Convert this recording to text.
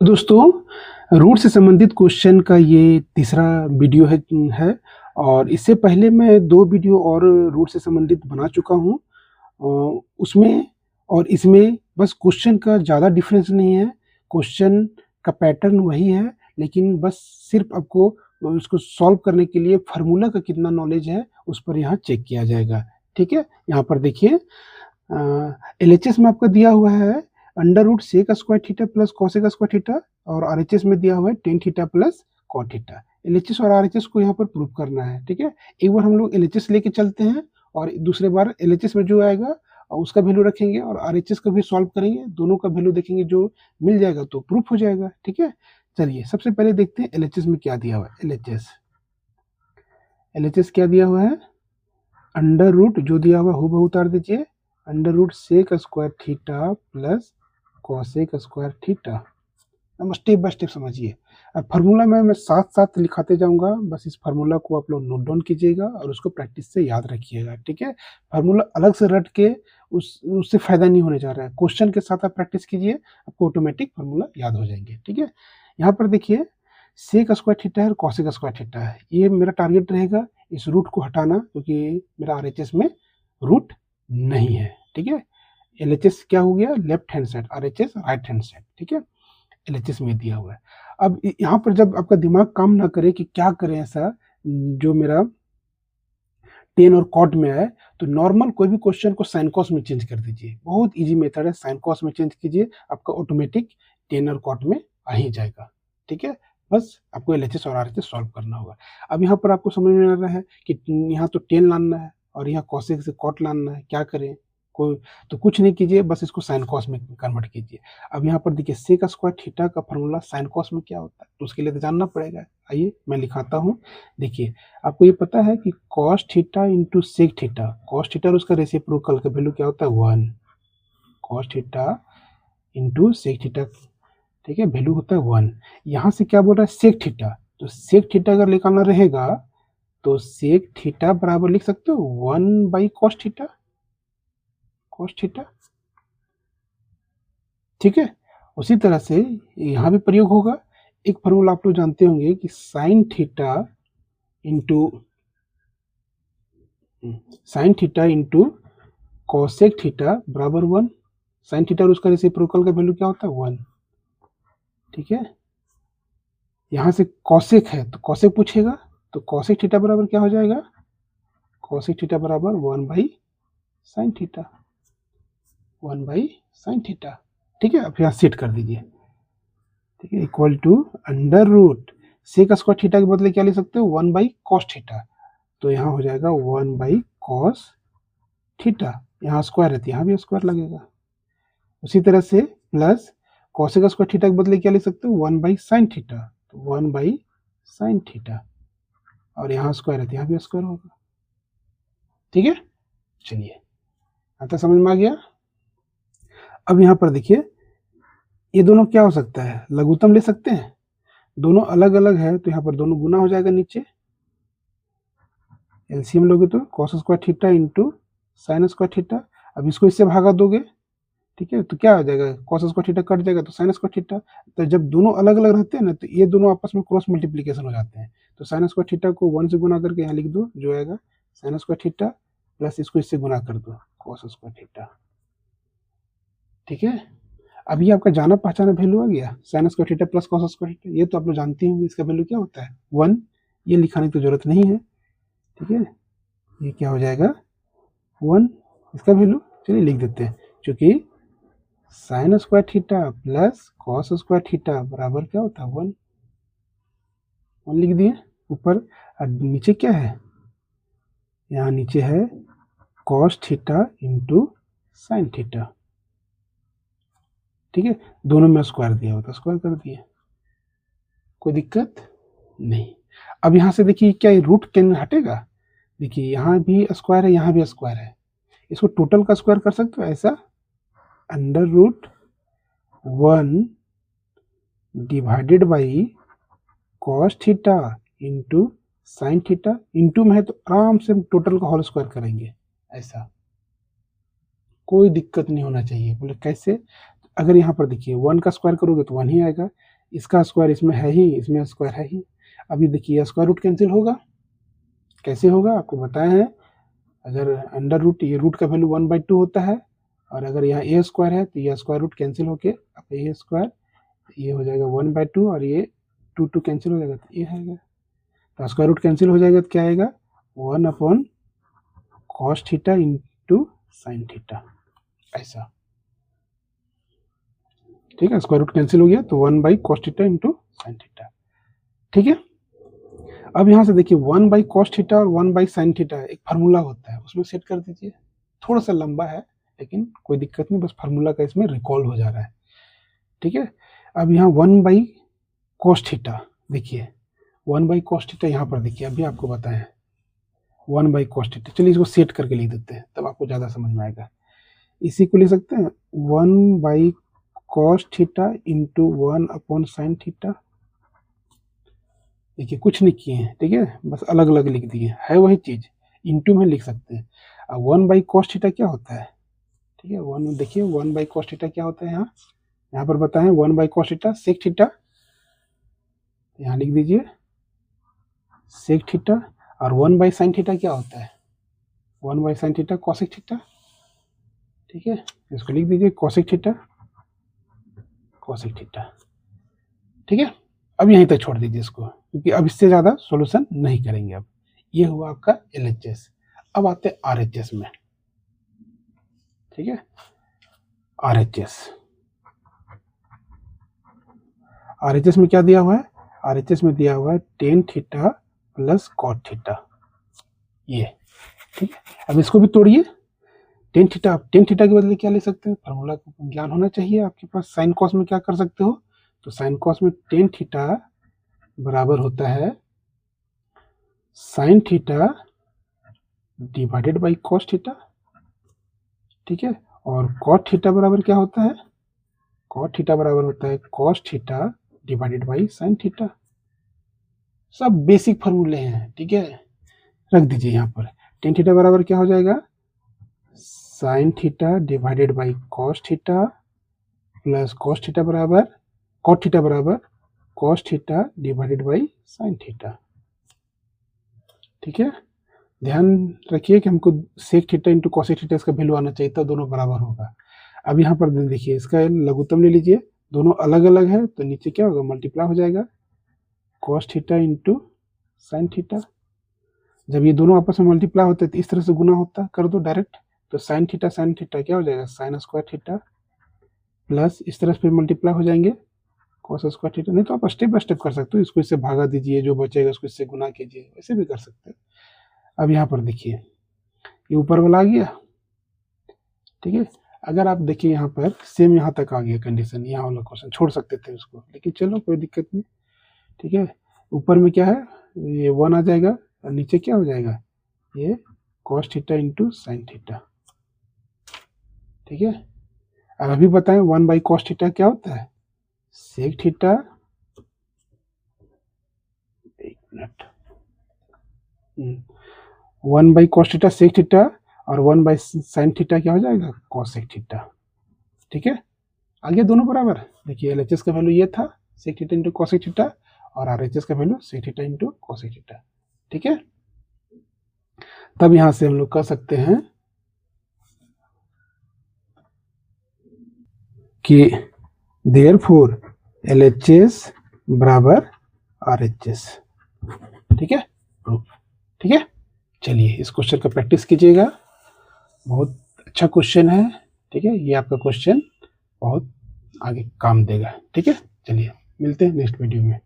दोस्तों, रूट से संबंधित क्वेश्चन का ये तीसरा वीडियो है और इससे पहले मैं 2 वीडियो और रूट से संबंधित बना चुका हूँ। उसमें और इसमें बस क्वेश्चन का ज़्यादा डिफरेंस नहीं है, क्वेश्चन का पैटर्न वही है, लेकिन बस सिर्फ़ आपको उसको सॉल्व करने के लिए फ़ॉर्मूला का कितना नॉलेज है, उस पर यहाँ चेक किया जाएगा। ठीक है? यहाँ पर देखिए एलएचएस में आपका दिया हुआ है under root sec square theta plus cosec square theta और आरएचएस में दिया हुआ है tan theta plus cot theta. LHS और आरएचएस को यहाँ पर प्रूव करना है। ठीक है, एक बार हम लोग एलएचएस लेके चलते हैं और दूसरे बार एलएचएस में जो आएगा उसका वैल्यू रखेंगे और आरएचएस का भी सॉल्व करेंगे, दोनों का वैल्यू देखेंगे, जो मिल जाएगा तो प्रूफ हो जाएगा। ठीक है, चलिए सबसे पहले देखते हैं एलएचएस में क्या दिया हुआ है। एलएचएस क्या दिया हुआ है, अंडर रूट जो दिया हुआ हूबहू उतार दीजिए, under root sec square theta plus cosec square theta. अब स्टेप बाय स्टेप समझिए। अब फार्मूला में मैं साथ साथ लिखाते जाऊंगा, बस इस फार्मूला को आप लोग नोट डाउन कीजिएगा और उसको प्रैक्टिस से याद रखिएगा। ठीक है, फार्मूला अलग से रट के उससे फायदा नहीं होने जा रहा है, क्वेश्चन के साथ आप प्रैक्टिस कीजिए, आपको ऑटोमेटिक फार्मूला याद हो जाएंगे। ठीक है, यहाँ पर देखिए सेक स्क्वायर थीटा है और कॉसेक स्क्वायर थीटा है, ये मेरा टारगेट रहेगा इस रूट को हटाना, क्योंकि मेरा आरएचएस में रूट नहीं है। ठीक है, एलएचएस क्या हो गया, left hand side, RHS right hand side. ठीक है, एलएचएस में दिया हुआ है। अब यहाँ पर जब आपका दिमाग काम ना करे कि क्या करें ऐसा जो मेरा टेन और कॉट में है, तो नॉर्मल कोई भी क्वेश्चन को साइन कॉस में चेंज कर दीजिए। बहुत इजी मेथड है, साइन कॉस में चेंज कीजिए, आपका ऑटोमेटिक टेन और कॉट में आ ही जाएगा। ठीक है, बस आपको एलएचएस और आरएचएस सॉल्व करना होगा। अब यहाँ पर आपको समझ में आ रहा है कि यहाँ तो टेन लाना है और यहाँ कॉसेक से कॉट लाना है, क्या करें, कोई तो कुछ नहीं कीजिए, बस इसको साइन कॉस में कन्वर्ट कीजिए। अब यहाँ पर देखिए सेक स्क्वायर थीटा का फॉर्मूला साइन कॉस में क्या होता है, तो उसके लिए तो जानना पड़ेगा। आइए मैं लिखाता हूँ। देखिए आपको ये पता है कि cos theta into sec theta, cos theta और उसका रेसिप्रोकल का वैल्यू क्या होता है, 1। Cos theta into sec theta, ठीक है, वैल्यू होता है 1। यहाँ से क्या बोल रहा है, सेक थीटा, तो सेक थीटा अगर निकालना रहेगा तो सेक थीटा बराबर लिख सकते हो 1/cos थीटा, cos थीटा। ठीक है, उसी तरह से यहाँ भी प्रयोग होगा। एक फॉर्मूला आप लोग जानते होंगे कि sign theta into cosec theta बराबर 1। साइन थीटा और उसका रेसिप्रोकल का वैल्यू क्या होता है, 1। ठीक है, यहाँ से कॉसेक है तो कॉसेक पूछेगा, तो कॉसेक थीटा बराबर क्या हो जाएगा, कॉसेक थीटा बराबर 1/sin थीटा, 1/sin थीटा। ठीक है, अब यहाँ सेट कर दीजिए। ठीक है, equal to under root sec square theta के बदले क्या ले सकते हो, 1/cos थीटा, तो यहाँ हो जाएगा 1/cos थीटा। यहाँ स्क्वायर है तो यहाँ भी स्क्वायर लगेगा। उसी तरह से प्लस कॉसेक स्क्वायर थीटा के बदले क्या ले सकते हो, 1/sin थीटा, तो 1/sin थीटा, और यहाँ स्क्वायर है तो यहाँ भी स्क्वायर होगा। ठीक है, चलिए आता समझ में आ गया। अब यहाँ पर देखिए ये दोनों क्या हो सकता है, लघुत्तम ले सकते हैं, दोनों अलग अलग है तो यहाँ पर दोनों गुना हो जाएगा नीचे, एलसीएम लोगे तो cos square theta into sine square theta. अब इसको इससे भागा दोगे, ठीक है, तो क्या आ जाएगा, cos स्क्वायर थीटा कट जाएगा तो साइन स्क्वायर थीटा। तो जब दोनों अलग अलग रहते हैं ना तो ये दोनों आपस में क्रॉस मल्टीप्लीकेशन हो जाते हैं, तो साइन स्क्वायर थीटा को 1 से गुना करके यहाँ लिख दो, जो आएगा साइन स्क्वायर थीटा प्लस इसको इससे गुना कर दो cos स्क्वायर थीटा। ठीक है, अभी आपका जाना पहचाना वैल्यू आ गया, sine square theta plus cos square theta, ये तो आप लोग जानते होंगे इसका वैल्यू क्या होता है, 1। ये लिखाने की तो जरूरत नहीं है। ठीक है, ये क्या हो जाएगा 1, इसका वैल्यू चलिए लिख देते हैं, क्योंकि sine square theta plus cos square theta बराबर क्या होता है, 1 लिख दिए ऊपर। और नीचे क्या है, यहाँ नीचे है cos theta into sine theta. ठीक है, दोनों में स्क्वायर दिया होता, स्क्वायर कर दिए, कोई दिक्कत नहीं। अब यहाँ से देखिए क्या रूट कैन हटेगा, देखिए यहाँ भी स्क्वायर है, यहाँ भी स्क्वायर है, इसको टोटल का स्क्वायर कर सकते हो ऐसा, under root 1 divided by cos theta into sine theta, into में है तो आराम से हम टोटल का होल स्क्वायर करेंगे, ऐसा कोई दिक्कत नहीं होना चाहिए। बोले कैसे, अगर यहाँ पर देखिए 1 का स्क्वायर करोगे तो 1 ही आएगा, इसका स्क्वायर इसमें है ही, इसमें स्क्वायर है ही। अभी देखिए स्क्वायर रूट कैंसिल होगा, कैसे होगा आपको बताया है। अगर अंडर रूट, ये रूट का वैल्यू 1/2 होता है, और अगर यहाँ ए स्क्वायर है तो यह स्क्वायर रूट कैंसिल होके अब ए स्क्वायर, ये हो जाएगा 1/2 और ये 2 कैंसिल हो जाएगा तो ये आएगा। तो स्क्वायर रूट कैंसिल हो जाएगा तो क्या आएगा, 1 cos theta into sine theta, ऐसा। ठीक है, स्क्वायर रूट कैंसिल हो गया तो 1/cos theta into sine theta. ठीक है, अब यहाँ से देखिए 1/cos थीटा और 1/sin थीटा एक फार्मूला होता है, उसमें सेट कर दीजिए। थोड़ा सा लंबा है लेकिन कोई दिक्कत नहीं, बस फार्मूला का इसमें रिकॉल हो जा रहा है। ठीक है, अब यहाँ 1/cos थीटा देखिए, 1/cos थीटा यहाँ पर देखिए, अभी आपको बताएं 1/cos थीटा। चलिए इसको सेट करके लिख देते हैं, तब आपको ज़्यादा समझ में आएगा। इसी को लिख सकते हैं 1/cos theta into 1/sin theta. देखिए कुछ नहीं किए हैं, ठीक है, बस अलग अलग लिख दिए है वही चीज़, इंटू में लिख सकते हैं। अब 1/cos थीटा क्या होता है, ठीक है, वन देखिए 1/cos थीटा क्या होता है, यहाँ पर बताएं 1/cos थीटा सेक थीटा, यहाँ लिख दीजिए सेक थीटा। और 1/sin थीटा क्या होता है, 1/sin थीटा कोसेक थीटा। ठीक है, इसको लिख दीजिए कोसेक थीटा, कोसेक थीटा। ठीक है, अब यहीं तक छोड़ दीजिए इसको, क्योंकि अब इससे ज़्यादा सॉल्यूशन नहीं करेंगे। अब ये हुआ आपका LHS। अब आते हैं RHS में। ठीक है, RHS में क्या दिया हुआ है, RHS में दिया हुआ है tan theta plus cot theta, ये। ठीक है, अब इसको भी तोड़िए। tan थीटा के बदले क्या ले सकते हैं, फार्मूला का ज्ञान होना चाहिए आपके पास। साइन कॉस में क्या कर सकते हो, तो साइन कॉस में tan थीटा बराबर होता है sign theta divided by cos theta. ठीक है, और cot थीटा बराबर क्या होता है, cot थीटा बराबर होता है cos theta divided by sine theta. सब बेसिक फार्मूले हैं। ठीक है, रख दीजिए यहाँ पर। tan थीटा बराबर क्या हो जाएगा, sine theta divided by cos theta plus cos theta बराबर cot थीटा बराबर cos theta divided by sine theta. ठीक है, ध्यान रखिए कि हमको sec theta into cosec theta इसका वैल्यू आना चाहिए, तब दोनों बराबर होगा। अब यहाँ पर देखिए इसका लघुत्तम ले लीजिए, दोनों अलग अलग है तो नीचे क्या होगा, मल्टीप्लाई हो जाएगा cos theta into sine theta. जब ये दोनों आपस में मल्टीप्लाई होते हैं तो इस तरह से गुना होता है, कर दो डायरेक्ट, तो साइन थीटा क्या हो जाएगा, साइन स्क्वायर थीटा प्लस इस तरह से फिर मल्टीप्लाई हो जाएंगे cos स्क्वायर थीटा। नहीं तो आप स्टेप बाय स्टेप कर सकते हो, इसको इससे भागा दीजिए, जो बचेगा उसको इससे गुना कीजिए, वैसे भी कर सकते हैं। अब यहाँ पर देखिए ये ऊपर वाला आ गया। ठीक है, अगर आप देखिए यहाँ पर सेम यहाँ तक आ गया कंडीशन, यहाँ वाला क्वेश्चन छोड़ सकते थे उसको, लेकिन चलो कोई दिक्कत नहीं। ठीक है, ऊपर में क्या है, ये 1 आ जाएगा और नीचे क्या हो जाएगा, ये cos theta into sine theta. ठीक है, अब अभी बताएं 1/cos थीटा क्या होता है, सेक थीटा, एक minute, 1/cos theta sec theta और 1/sin थीटा क्या हो जाएगा, कोसेक थीटा। ठीक है, आगे दोनों बराबर। देखिए LHS का वैल्यू ये था sec theta into cosec theta, और RHS का value sec theta into cosec theta. ठीक है, तब यहां से हम लोग कह सकते हैं कि देयरफॉर LHS बराबर RHS। ठीक है, ठीक है, चलिए इस क्वेश्चन का प्रैक्टिस कीजिएगा, बहुत अच्छा क्वेश्चन है। ठीक है, ये आपका क्वेश्चन बहुत आगे काम देगा। ठीक है, चलिए मिलते हैं नेक्स्ट वीडियो में।